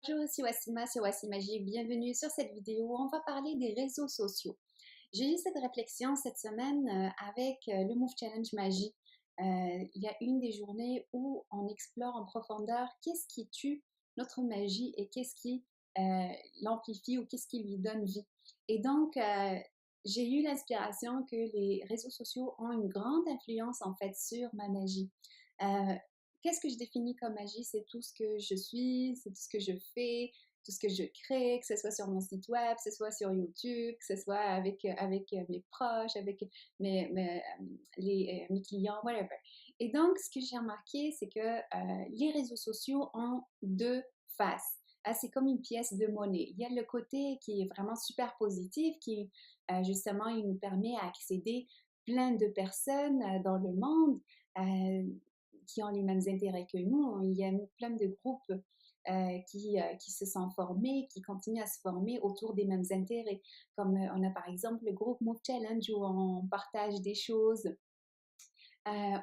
Bonjour, c'est Wassima sur Wassimagie. Bienvenue sur cette vidéo où on va parler des réseaux sociaux. J'ai eu cette réflexion cette semaine avec le Move Challenge Magie. Il y a une des journées où on explore en profondeur qu'est-ce qui tue notre magie et qu'est-ce qui l'amplifie ou qu'est-ce qui lui donne vie. Et donc, j'ai eu l'inspiration que les réseaux sociaux ont une grande influence en fait sur ma magie. Euh, Qu'est-ce que je définis comme magie? C'est tout ce que je suis, c'est tout ce que je fais, tout ce que je crée, que ce soit sur mon site web, que ce soit sur YouTube, que ce soit avec mes proches, avec mes clients, whatever. Et donc, ce que j'ai remarqué, c'est que les réseaux sociaux ont deux faces. C'est comme une pièce de monnaie. Il y a le côté qui est vraiment super positif, qui justement, il nous permet d'accéder plein de personnes dans le monde. Euh, qui ont les mêmes intérêts que nous. Il y a plein de groupes qui se sont formés, qui continuent à se former autour des mêmes intérêts. Comme on a par exemple le groupe Move Challenge où on partage des choses,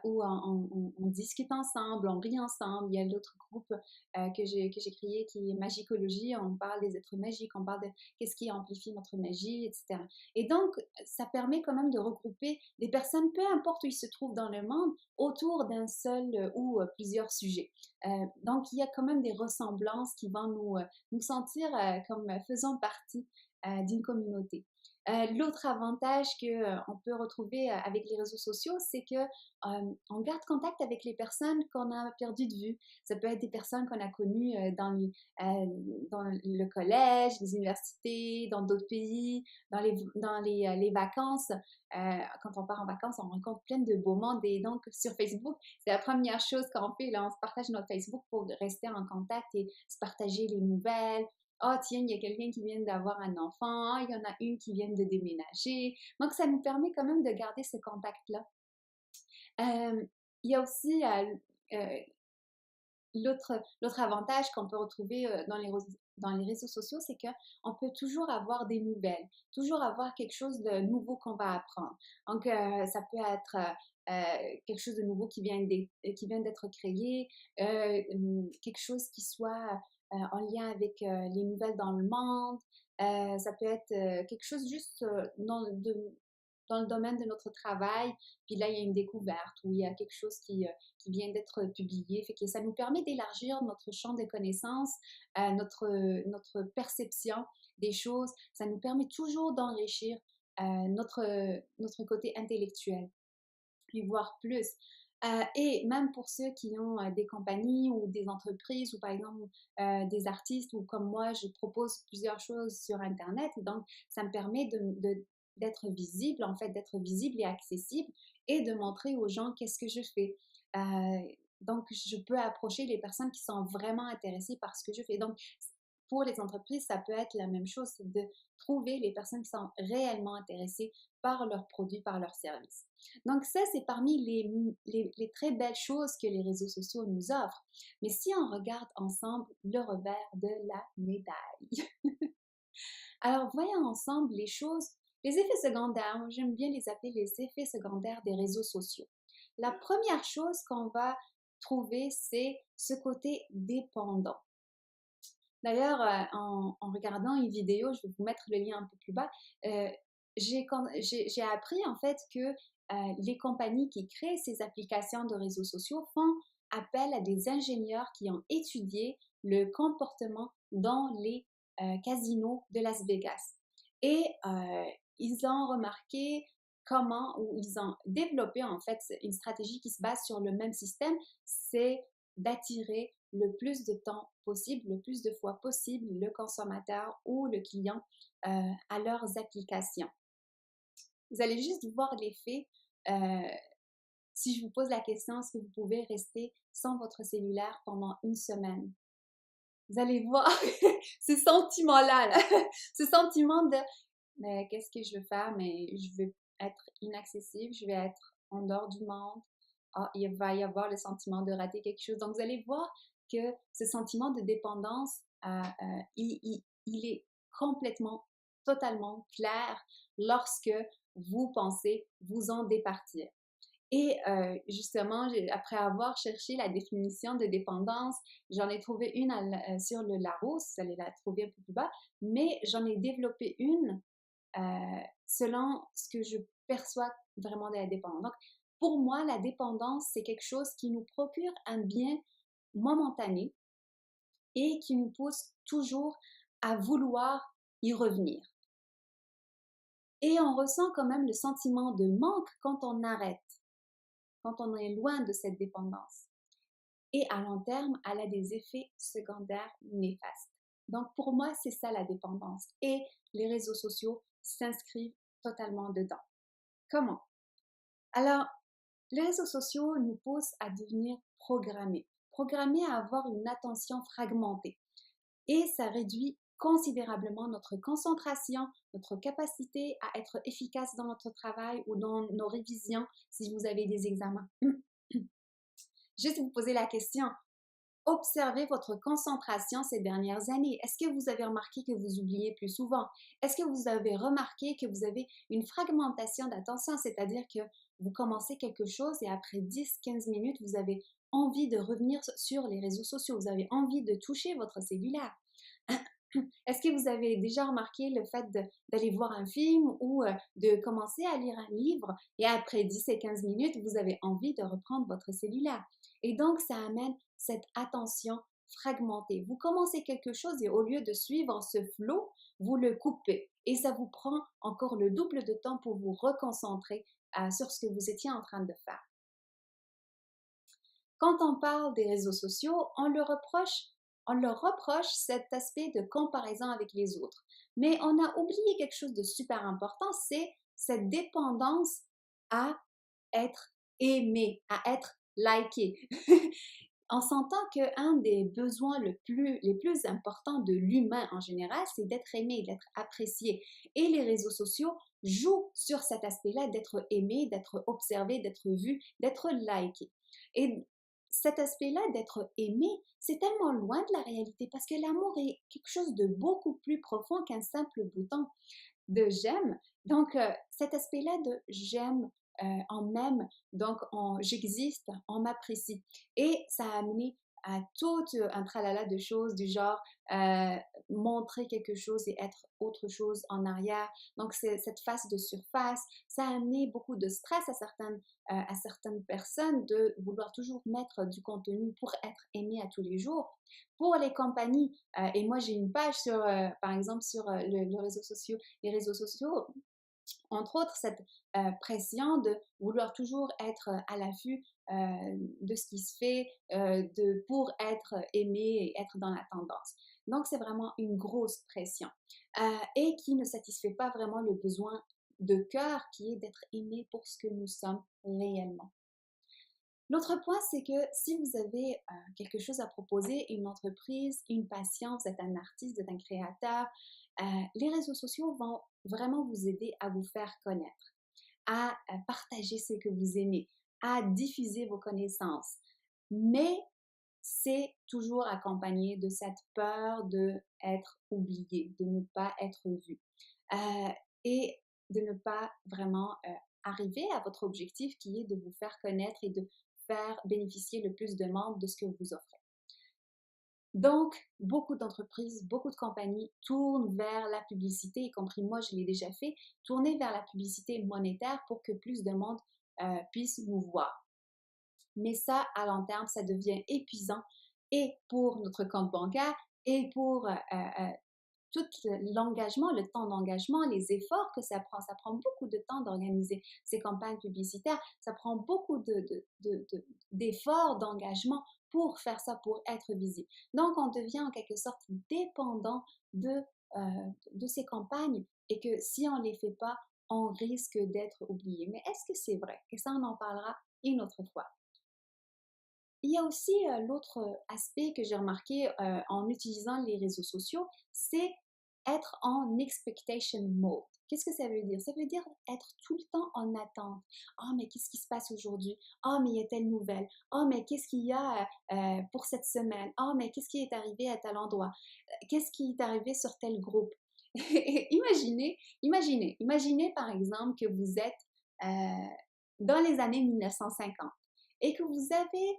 où on discute ensemble, on rit ensemble. Il y a l'autre groupe que j'ai créé qui est Magicologie. On parle des êtres magiques, on parle de qu'est-ce qui amplifie notre magie, etc. Et donc, ça permet quand même de regrouper des personnes, peu importe où ils se trouvent dans le monde, autour d'un seul ou plusieurs sujets. Donc, il y a quand même des ressemblances qui vont nous sentir comme faisant partie d'une communauté. L'autre avantage qu'on peut retrouver avec les réseaux sociaux, c'est que on garde contact avec les personnes qu'on a perdues de vue. Ça peut être des personnes qu'on a connues dans le collège, les universités, dans d'autres pays, dans les vacances. Quand on part en vacances, on rencontre plein de beaux mondes. Et donc, sur Facebook, c'est la première chose qu'on fait. Là, on se partage notre Facebook pour rester en contact et se partager les nouvelles. Ah, tiens, il y a quelqu'un qui vient d'avoir un enfant. Ah, il y en a une qui vient de déménager. Donc, ça nous permet quand même de garder ce contact-là. Il y a aussi l'autre avantage qu'on peut retrouver dans les réseaux sociaux, c'est qu'on peut toujours avoir des nouvelles, toujours avoir quelque chose de nouveau qu'on va apprendre. Donc, ça peut être quelque chose de nouveau qui vient d'être créé, quelque chose qui soit en lien avec les nouvelles dans le monde. Ça peut être quelque chose juste dans le domaine de notre travail, puis là, il y a une découverte ou il y a quelque chose qui vient d'être publié. Fait que ça nous permet d'élargir notre champ de connaissances, notre perception des choses. Ça nous permet toujours d'enrichir notre côté intellectuel, puis voir plus. Et même pour ceux qui ont des compagnies ou des entreprises ou par exemple des artistes ou comme moi, je propose plusieurs choses sur Internet. Et donc, ça me permet d'être visible, en fait, d'être visible et accessible et de montrer aux gens qu'est-ce que je fais. Donc, je peux approcher les personnes qui sont vraiment intéressées par ce que je fais. Donc, pour les entreprises, ça peut être la même chose, c'est de trouver les personnes qui sont réellement intéressées par leurs produits, par leurs services. Donc ça, c'est parmi les très belles choses que les réseaux sociaux nous offrent. Mais si on regarde ensemble le revers de la médaille, alors voyons ensemble les choses, les effets secondaires, j'aime bien les appeler les effets secondaires des réseaux sociaux. La première chose qu'on va trouver, c'est ce côté dépendant. D'ailleurs, en regardant une vidéo, je vais vous mettre le lien un peu plus bas, euh, j'ai appris en fait que les compagnies qui créent ces applications de réseaux sociaux font appel à des ingénieurs qui ont étudié le comportement dans les casinos de Las Vegas. Et ils ont remarqué comment, ou ils ont développé en fait une stratégie qui se base sur le même système, c'est d'attirer le plus de temps possible, le plus de fois possible, le consommateur ou le client à leurs applications. Vous allez juste voir l'effet. Si je vous pose la question, est-ce que vous pouvez rester sans votre cellulaire pendant une semaine? Vous allez voir ce sentiment-là, là. Ce sentiment de mais qu'est-ce que je veux faire? Mais je vais être inaccessible, je vais être en dehors du monde. Ah, il va y avoir le sentiment de rater quelque chose. Donc, vous allez voir que ce sentiment de dépendance, il est complètement, totalement clair lorsque vous pensez vous en départir. Et justement, après avoir cherché la définition de dépendance, j'en ai trouvé une sur le Larousse, vous allez la trouver un peu plus bas, mais j'en ai développé une selon ce que je perçois vraiment de la dépendance. Donc, pour moi, la dépendance, c'est quelque chose qui nous procure un bien momentané et qui nous pousse toujours à vouloir y revenir. Et on ressent quand même le sentiment de manque quand on arrête, quand on est loin de cette dépendance. Et à long terme, elle a des effets secondaires néfastes. Donc pour moi, c'est ça la dépendance. Et les réseaux sociaux s'inscrivent totalement dedans. Comment? Alors, les réseaux sociaux nous poussent à devenir programmés à avoir une attention fragmentée. Et ça réduit considérablement notre concentration, notre capacité à être efficace dans notre travail ou dans nos révisions si vous avez des examens. Juste vous poser la question, observez votre concentration ces dernières années. Est-ce que vous avez remarqué que vous oubliez plus souvent? Est-ce que vous avez remarqué que vous avez une fragmentation d'attention, c'est-à-dire que vous commencez quelque chose et après 10-15 minutes, vous avez envie de revenir sur les réseaux sociaux, vous avez envie de toucher votre cellulaire. Est-ce que vous avez déjà remarqué le fait d'aller voir un film ou de commencer à lire un livre et après 10 et 15 minutes, vous avez envie de reprendre votre cellulaire? Et donc, ça amène cette attention fragmentée. Vous commencez quelque chose et au lieu de suivre ce flot, vous le coupez. Et ça vous prend encore le double de temps pour vous reconcentrer sur ce que vous étiez en train de faire. Quand on parle des réseaux sociaux, on leur reproche cet aspect de comparaison avec les autres. Mais on a oublié quelque chose de super important, c'est cette dépendance à être aimé, à être liké. On s'entend qu'un des besoins les plus importants de l'humain en général, c'est d'être aimé, d'être apprécié. Et les réseaux sociaux jouent sur cet aspect-là d'être aimé, d'être observé, d'être vu, d'être liké. Et cet aspect-là d'être aimé, c'est tellement loin de la réalité parce que l'amour est quelque chose de beaucoup plus profond qu'un simple bouton de j'aime. Donc, cet aspect-là de j'aime, on m'aime, donc j'existe, on m'apprécie. Et ça a amené à tout un tralala de choses du genre montrer quelque chose et être autre chose en arrière. Donc, c'est cette face de surface. Ça a amené beaucoup de stress à certaines personnes de vouloir toujours mettre du contenu pour être aimé à tous les jours. Pour les compagnies, et moi j'ai une page sur, par exemple, sur les réseaux sociaux, entre autres, cette pression de vouloir toujours être à l'affût de ce qui se fait pour être aimé et être dans la tendance. Donc, c'est vraiment une grosse pression et qui ne satisfait pas vraiment le besoin de cœur qui est d'être aimé pour ce que nous sommes réellement. L'autre point, c'est que si vous avez quelque chose à proposer, une entreprise, une passion, vous êtes un artiste, vous êtes un créateur, les réseaux sociaux vont vraiment vous aider à vous faire connaître, à partager ce que vous aimez, à diffuser vos connaissances. Mais c'est toujours accompagné de cette peur d'être oublié, de ne pas être vu et de ne pas vraiment arriver à votre objectif qui est de vous faire connaître et de faire bénéficier le plus de monde de ce que vous offrez. Donc, beaucoup d'entreprises, beaucoup de compagnies tournent vers la publicité, y compris moi, je l'ai déjà fait, tourner vers la publicité monétaire pour que plus de monde puisse nous voir. Mais ça, à long terme, ça devient épuisant et pour notre compte bancaire et pour tout l'engagement, le temps d'engagement, les efforts que ça prend. Ça prend beaucoup de temps d'organiser ces campagnes publicitaires. Ça prend beaucoup d'efforts, d'engagement pour faire ça, pour être visible. Donc, on devient en quelque sorte dépendant de ces campagnes et que si on ne les fait pas, on risque d'être oublié. Mais est-ce que c'est vrai? Et ça, on en parlera une autre fois. Il y a aussi l'autre aspect que j'ai remarqué en utilisant les réseaux sociaux, c'est être en expectation mode. Qu'est-ce que ça veut dire? Ça veut dire être tout le temps en attente. Oh, mais qu'est-ce qui se passe aujourd'hui? Oh, mais il y a telle nouvelle. Oh, mais qu'est-ce qu'il y a pour cette semaine? Oh, mais qu'est-ce qui est arrivé à tel endroit? Qu'est-ce qui est arrivé sur tel groupe? Imaginez par exemple que vous êtes dans les années 1950 et que vous avez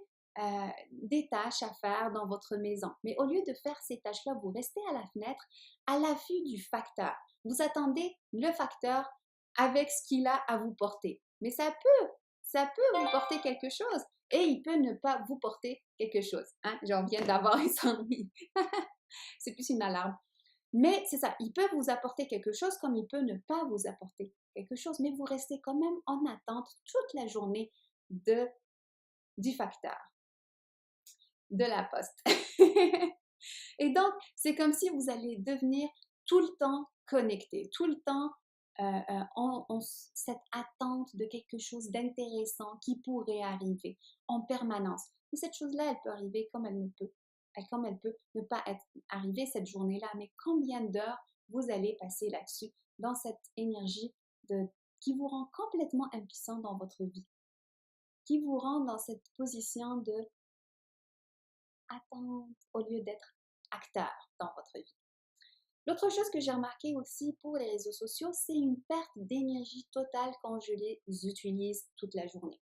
des tâches à faire dans votre maison. Mais au lieu de faire ces tâches-là, vous restez à la fenêtre à l'affût du facteur. Vous attendez le facteur avec ce qu'il a à vous porter. Mais ça peut vous porter quelque chose et il peut ne pas vous porter quelque chose. Hein? J'en viens d'avoir un sandwich. C'est plus une alarme. Mais c'est ça, il peut vous apporter quelque chose comme il peut ne pas vous apporter quelque chose, mais vous restez quand même en attente toute la journée du facteur, de la poste. Et donc, c'est comme si vous allez devenir tout le temps connecté, tout le temps cette attente de quelque chose d'intéressant qui pourrait arriver en permanence. Mais cette chose-là, elle peut arriver comme elle peut ne pas être arrivée cette journée-là, mais combien d'heures vous allez passer là-dessus, dans cette énergie qui vous rend complètement impuissant dans votre vie, qui vous rend dans cette position de attente au lieu d'être acteur dans votre vie. L'autre chose que j'ai remarqué aussi pour les réseaux sociaux, c'est une perte d'énergie totale quand je les utilise toute la journée.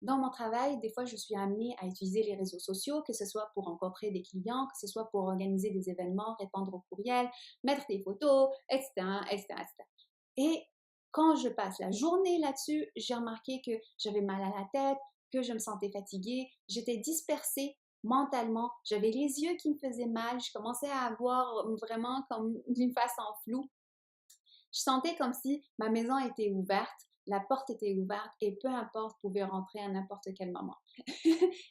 Dans mon travail, des fois, je suis amenée à utiliser les réseaux sociaux, que ce soit pour rencontrer des clients, que ce soit pour organiser des événements, répondre aux courriels, mettre des photos, etc., etc., etc. Et quand je passe la journée là-dessus, j'ai remarqué que j'avais mal à la tête, que je me sentais fatiguée, j'étais dispersée mentalement, j'avais les yeux qui me faisaient mal, je commençais à avoir vraiment comme d'une face en flou. Je sentais comme si ma maison était ouverte, la porte était ouverte et peu importe, pouvait rentrer à n'importe quel moment.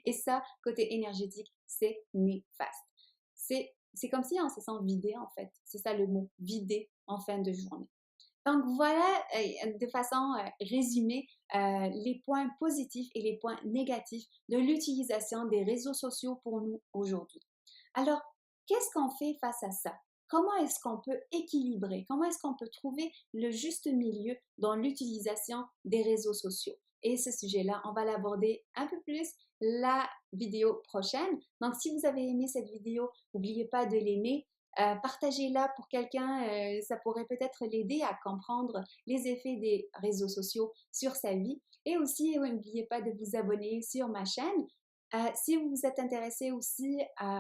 Et ça, côté énergétique, c'est néfaste. C'est comme si on se sent vidé en fait. C'est ça le mot, vidé en fin de journée. Donc voilà, de façon résumée, les points positifs et les points négatifs de l'utilisation des réseaux sociaux pour nous aujourd'hui. Alors, qu'est-ce qu'on fait face à ça? Comment est-ce qu'on peut équilibrer? Comment est-ce qu'on peut trouver le juste milieu dans l'utilisation des réseaux sociaux? Et ce sujet-là, on va l'aborder un peu plus la vidéo prochaine. Donc, si vous avez aimé cette vidéo, n'oubliez pas de l'aimer. Partagez-la pour quelqu'un, ça pourrait peut-être l'aider à comprendre les effets des réseaux sociaux sur sa vie. Et aussi, n'oubliez pas de vous abonner sur ma chaîne. Si vous êtes intéressé aussi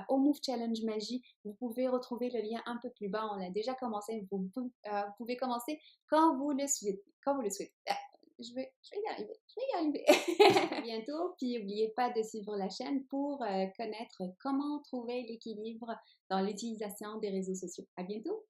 au Move Challenge Magie, vous pouvez retrouver le lien un peu plus bas. On l'a déjà commencé. Vous pouvez commencer quand vous le souhaitez. Quand vous le souhaitez. Je vais y arriver. Je vais y arriver. À bientôt. Puis n'oubliez pas de suivre la chaîne pour connaître comment trouver l'équilibre dans l'utilisation des réseaux sociaux. À bientôt.